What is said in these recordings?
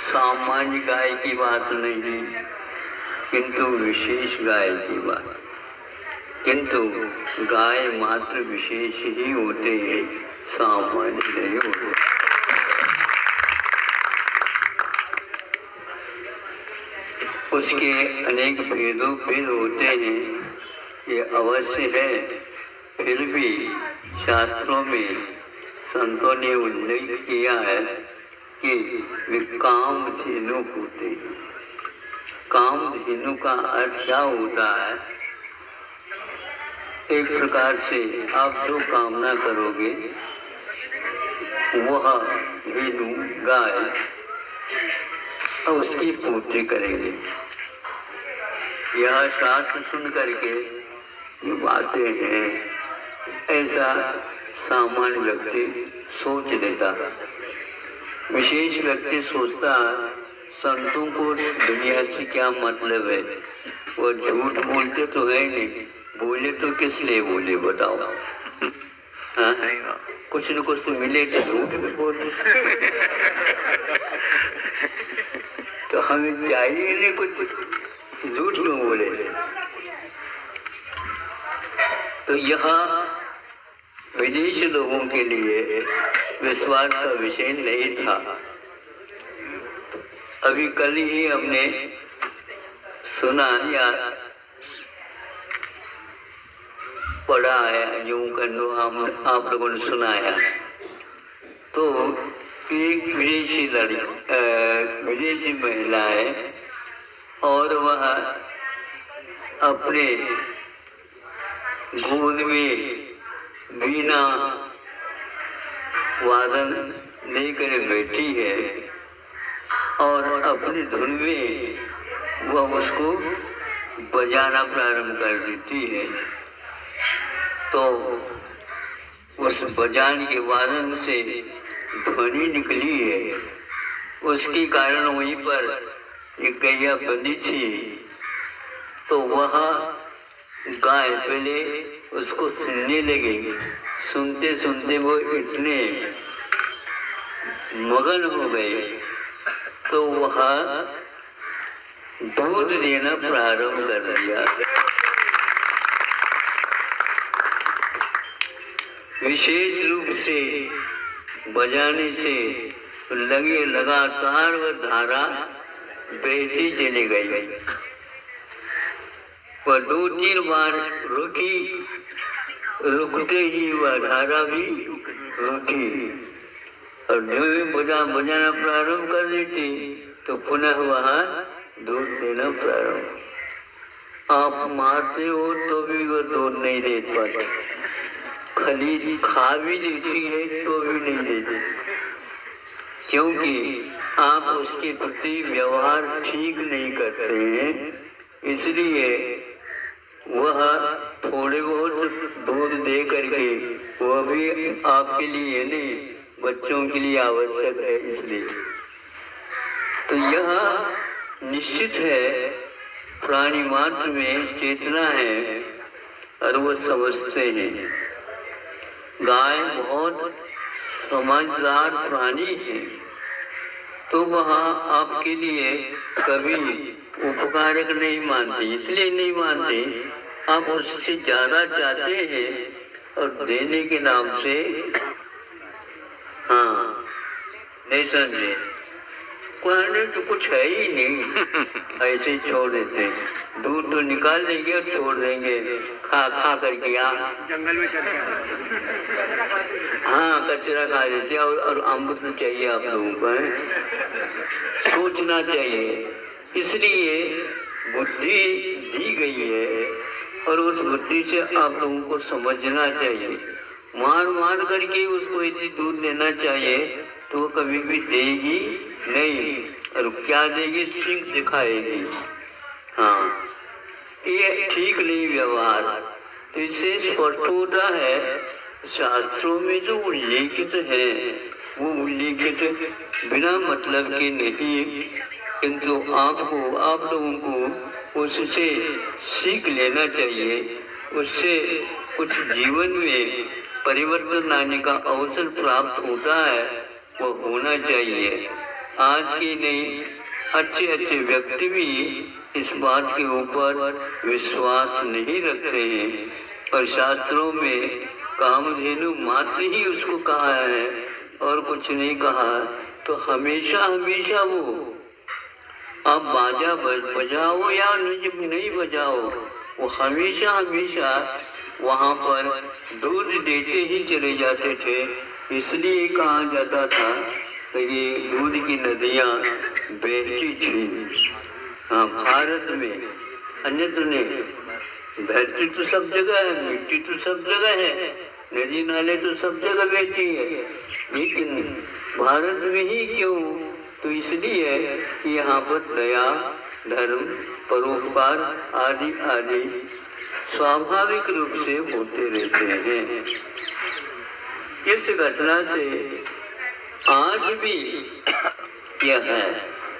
सामान्य गाय की बात नहीं, किंतु विशेष गाय की बात। किंतु गाय मात्र विशेष ही होते हैं, सामान्य नहीं होते। उसके अनेक भेदों भेद होते हैं, ये अवश्य है। फिर भी शास्त्रों में संतों ने उल्लेख किया है कि वे कामधेनु होते हैं। कामधेनु का अर्थ क्या होता है? एक प्रकार से आप जो कामना करोगे वह धेनु गाय उसकी पूर्ति करेंगे। यह शास्त्र सुन करके ये बातें हैं, ऐसा सामान्य व्यक्ति सोच लेता। विशेष व्यक्ति सोचता संतों को दुनिया से क्या मतलब है, वो झूठ बोलते तो है नहीं, बोले तो किस लिए बोले बताओ। हाँ? कुछ न कुछ मिले तो झूठ भी बोले। तो हमें चाहिए नहीं कुछ, झूठ क्यों बोले? तो यह विदेश लोगों के लिए विश्वास का विषय नहीं था। अभी कल ही हमने सुना या पढ़ा है, यूं करो आप लोगों ने सुनाया। तो एक विदेशी महिला है और वह अपने गोद में वीणा वादन लेकर बैठी है और अपनी धुन में वह उसको बजाना प्रारंभ कर देती है। तो उस बजाने के वादन से ध्वनि निकली है, उसके कारण वहीं पर एक गैया बंधी थी। तो वह गाय पहले उसको सुनने लगी। सुनते सुनते वो इतने मगन हो गए तो वह दूध देना प्रारंभ कर दिया। विशेष रूप से बजाने से लगे लगातार वह धारा बहती चली गई। वह 2-3 बार रुकी, रुकते ही वह धारा भी रुकी और बजाना प्रारंभ कर देती तो पुनः वह दूध देना प्रारंभ। आप मारते हो तो भी वह दूध नहीं दे पाती, खली खा भी देती है तो भी नहीं देती, क्योंकि आप उसके प्रति व्यवहार ठीक नहीं करते हैं। इसलिए वह थोड़े बहुत दूध दे करके, वह भी आपके लिए नहीं बच्चों के लिए आवश्यक है। इसलिए तो यह निश्चित है, प्राणी मात्र में चेतना है और वो समझते हैं। गाय बहुत समझदार प्राणी है, तो वह आपके लिए कभी उपकारक नहीं मानती। इसलिए नहीं मानती, आप उससे ज्यादा चाहते हैं और देने के नाम से हाँ नहीं समझे, कहने तो कुछ है ही नहीं, ऐसे ही छोड़ देते। दूध तो निकाल देंगे और छोड़ देंगे, खा खा करके जंगल में चले हाँ कचरा खा देते हैं। और अमृत तो चाहिए आप लोगों को, सोचना चाहिए। इसलिए बुद्धि दी गई है और उस बुद्धि से आप लोगों को समझना चाहिए। मार मार करके उसको यदि दूध देना चाहिए तो वो कभी भी देगी नहीं, और क्या देगी? सिंह दिखाएगी। हाँ, ये ठीक नहीं व्यवहार। तो इससे स्पष्ट होता है शास्त्रों में जो उल्लेखित है वो उल्लेखित बिना मतलब के नहीं, किंतु आप लोगों को उससे सीख लेना चाहिए। उससे कुछ जीवन में परिवर्तन लाने का अवसर प्राप्त होता है, वो होना चाहिए। आज के नहीं अच्छे अच्छे व्यक्ति भी इस बात के ऊपर विश्वास नहीं रखते हैं। और शास्त्रों में कामधेनु मात्र ही उसको कहा है और कुछ नहीं कहा। तो हमेशा हमेशा वो आप बाजा बजाओ या नहीं बजाओ, वो हमेशा हमेशा वहाँ पर दूध देते ही चले जाते थे। इसलिए कहा जाता था कि ये दूध की नदियाँ बहती थी। हाँ, भारत में अन्यत्र नहीं। धरती तो सब जगह है, मिट्टी तो सब जगह है, नदी नाले तो सब जगह बहती है, लेकिन भारत में ही क्यों? तो इसलिए कि यहाँ पर दया, धर्म, परोपकार आदि आदि स्वाभाविक रूप से होते रहते हैं। इस घटना से आज भी यह है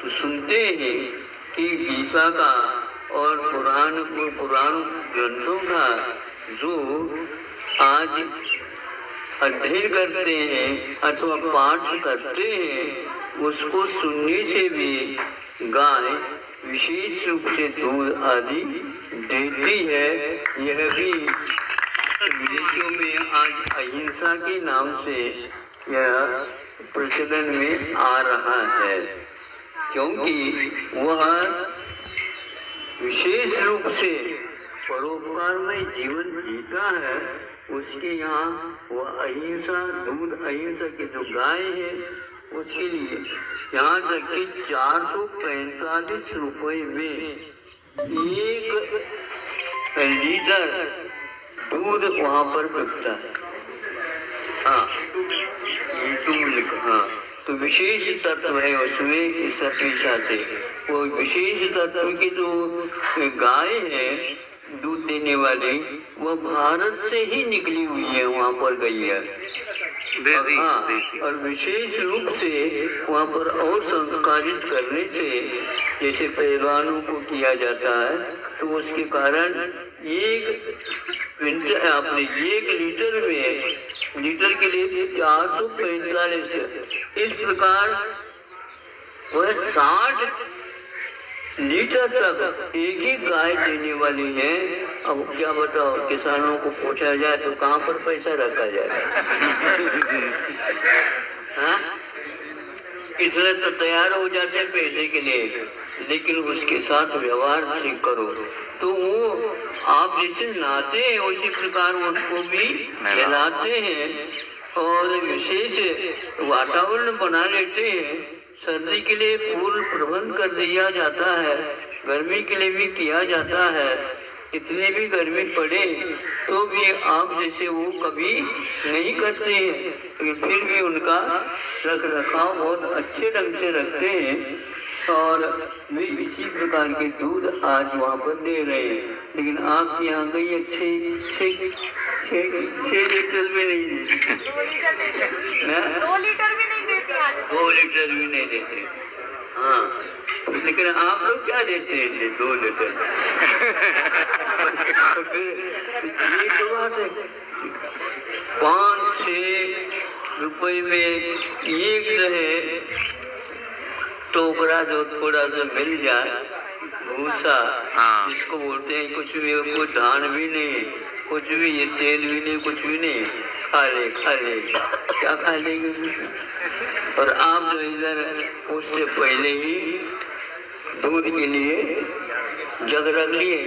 तो सुनते हैं कि गीता का और पुराण ग्रंथों का जो आज अध्ययन करते हैं अथवा पाठ करते हैं, उसको सुनने से भी गाय विशेष रूप से दूध आदि देती है। यह भी विदेशों में आज अहिंसा के नाम से यह प्रचलन में आ रहा है, क्योंकि वह विशेष रूप से परोपकारमय जीवन जीता है। उसके यहाँ वह अहिंसा, दूध अहिंसा की जो गाय है उसके लिए यहाँ तक कि 445 रुपए में 1 लीटर दूध वहाँ पर बिकता है। हाँ, ये तो हाँ, तो विशेष तत्व है उसमें इस पेशा से। वो विशेष तत्व की जो गाय है दूध देने वाली, वह भारत से ही निकली हुई है, वहाँ पर गई है। और विशेष रूप से वहाँ पर और संस्कारित करने से, जैसे पहलवानों को किया जाता है, तो उसके कारण आपने 1 लीटर में लीटर के लिए 445। इस प्रकार वह 60 लीटर तक एक ही गाय देने वाली है। अब क्या बताओ, किसानों को पूछा जाए तो कहाँ पर पैसा रखा जाए? हाँ, इसलिए तो तैयार हो जाते हैं पैसे के लिए, लेकिन उसके साथ व्यवहार ठीक करो तो वो आप जैसे नहाते हैं उसी प्रकार उसको भी नहलाते हैं और विशेष वातावरण बना लेते हैं। सर्दी के लिए पूर्ण प्रबंध कर दिया जाता है, गर्मी के लिए भी किया जाता है। इतनी भी गर्मी पड़े तो भी आप जैसे वो कभी नहीं करते हैं, लेकिन फिर भी उनका रख रखाव बहुत अच्छे ढंग से रखते हैं और वे इसी प्रकार के दूध आज वहाँ पर दे रहे हैं। लेकिन आपके यहाँ गई 6 लीटर भी नहीं देती, 2 लीटर भी नहीं देते आज, 2 लीटर भी नहीं देते। हाँ, लेकिन आप लोग क्या देते हैं? 2 लीटर। तो फिर ये तो बात है, 5-6 रुपए में एक रहे टोकरा जो थोड़ा सा मिल जाए भूसा, जिसको बोलते हैं, कुछ भी, कोई धान भी नहीं, कुछ भी, ये तेल भी नहीं, कुछ भी नहीं, खा ले क्या खा लेंगे? और आप जो इधर उससे पहले ही दूध के लिए जग रख लिए,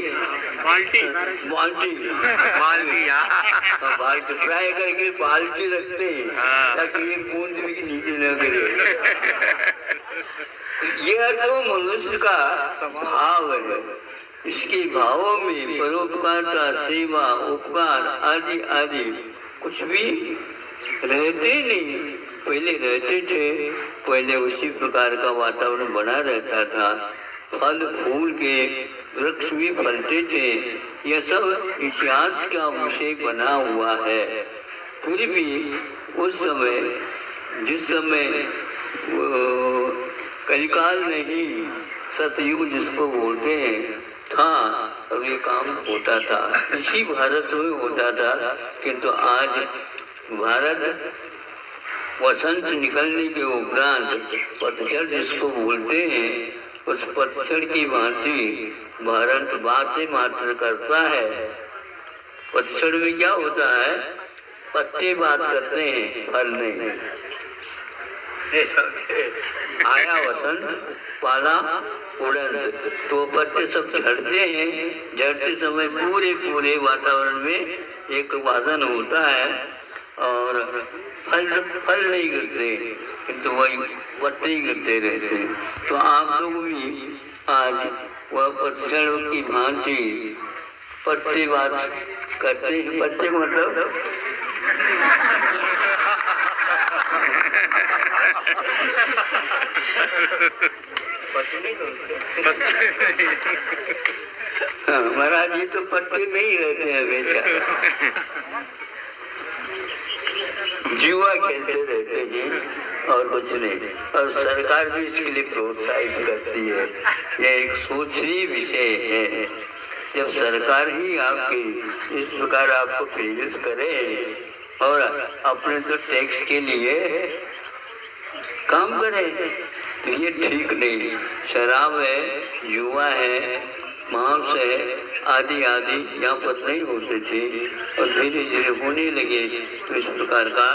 बाल्टी फ्राई करके बाल्टी रखते हैं ताकि ये बूंद भी नीचे न गिरे। यह तो मनुष्य का भाव है। इसके भावों में परोपकारता, सेवा, उपकार आदि आदि कुछ भी रहते नहीं। पहले रहते थे, पहले उसी प्रकार का वातावरण बना रहता था, फल फूल के वृक्ष भी फलते थे। यह सब इतिहास का विषय बना हुआ है। फिर भी उस समय, जिस समय कलिकाल नहीं, सतयुग जिसको बोलते हैं, था, और ये काम होता था, इसी भारत में होता था। किंतु आज भारत वसंत निकलने के उपरांत पतझड़ जिसको बोलते हैं, उस पतझड़ की भांति भारत बातें मात्र करता है। पतझड़ में क्या होता है? पत्ते बात करते हैं, फल नहीं। आया वसंत, पाला उड़ंत, तो पत्ते सब झड़ते हैं। झड़ते समय पूरे पूरे वातावरण में एक वादन होता है और फल नहीं गिरते, किंतु वही पत्ते ही गिरते रहते हैं। तो आप लोग भी आज वह पतझड़ की भांति पत्ते बात करते हैं। पत्ते को मतलब महाराज जी तो पत्ते में ही रहते हैं हमेशा, जुआ खेलते रहते हैं और कुछ नहीं। और सरकार भी इसके लिए प्रोत्साहित करती है। यह एक सोचनीय विषय है। जब सरकार ही आपकी इस प्रकार आपको प्रेरित करे और अपने तो टैक्स के लिए काम करे, तो ये ठीक नहीं। शराब है, जुआ है, मांस है, आदि आदि यहाँ पर नहीं होते थे और धीरे धीरे होने लगे। तो इस प्रकार का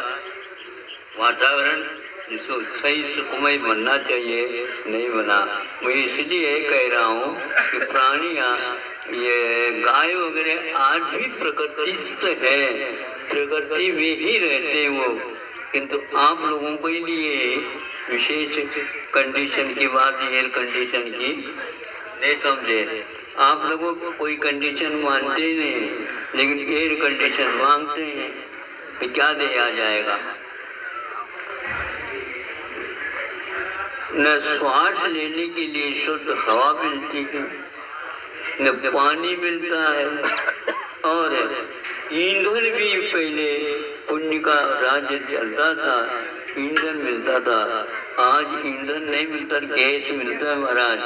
वातावरण जिसको सही सुखमय बनना चाहिए, नहीं बना। मैं इसलिए कह रहा हूँ कि प्राणियाँ, ये गाय वगैरह आज भी प्रकृतिस्थ है, प्रकृति में ही रहते हैं वो, किंतु आप लोगों के लिए विशेष कंडीशन की बात, एयर कंडीशन की नहीं समझे। आप लोगों को कोई कंडीशन मानते नहीं, लेकिन एयर कंडीशन मांगते हैं कि क्या दिया जाएगा। न श्वास लेने के लिए शुद्ध हवा मिलती है, न पानी मिलता है, और ईंधन भी पहले पुण्य का राज्य चलता था, ईंधन मिलता था। आज ईंधन नहीं मिलता, गैस मिलता है महाराज।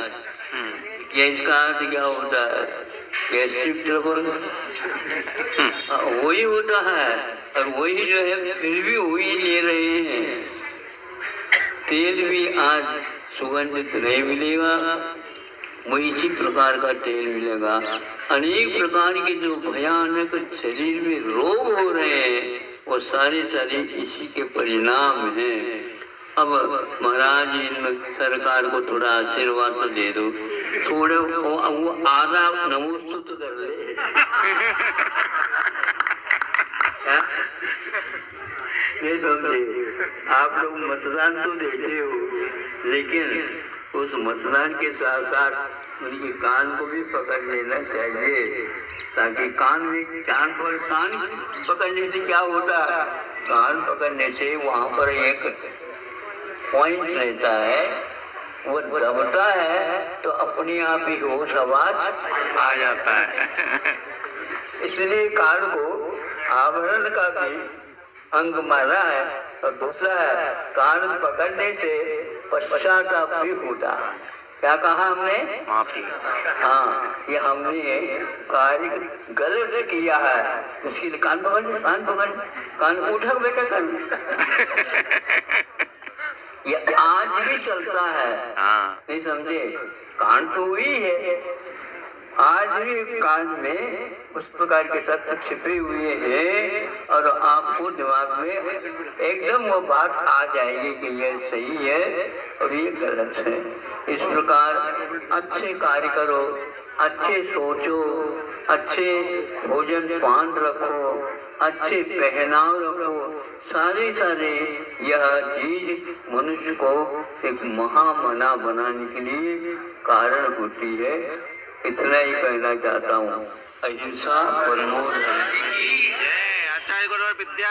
गैस का अर्थ क्या होता है? गैस्ट्रिक ट्रबल वही होता है, और वही जो है फिर भी वही ले रहे हैं। तेल भी आज सुगंधित नहीं मिलेगा, वही इसी प्रकार का तेल मिलेगा। अनेक प्रकार के जो भयानक शरीर में रोग हो रहे हैं, वो सारे इसी के परिणाम हैं। अब महाराज इन सरकार को थोड़ा आशीर्वाद तो दे दो, थोड़े वो आधा नमोस्तुत कर ले। नहीं समझे? आप लोग मतदान तो देते हो, लेकिन उस मतदान के साथ साथ उनके कान को भी पकड़ लेना चाहिए, ताकि कान पकड़ने से क्या होता है? कान पकड़ने से वहाँ पर एक पॉइंट रहता है, वो दबता है तो अपने आप ही होश आवाज आ जाता है। इसलिए कान को आवरण का भी अंग माना है। और दूसरा है, कान पकड़ने से पश्चाताप भी होता है। क्या कहा हमने? माफी। हाँ, ये हमने कार्य गलत किया है, उसके लिए कान पकड़, कान उठा बेटा कान। ये आज भी चलता है, नहीं समझे? कान तो वही है, आज भी कान में उस प्रकार के तत्व छिपे हुए हैं, और आपको दिमाग में एकदम वो बात आ जाएगी कि ये सही है और ये गलत है। इस प्रकार अच्छे कार्य करो, अच्छे सोचो, अच्छे भोजन पान रखो, अच्छे पहनाव रखो, सारे यह चीज मनुष्य को एक महामना बनाने के लिए कारण होती है। इतना ही कहना चाहता हूँ। अहिंसा परमो धर्म। आचार्य गुरु विद्या।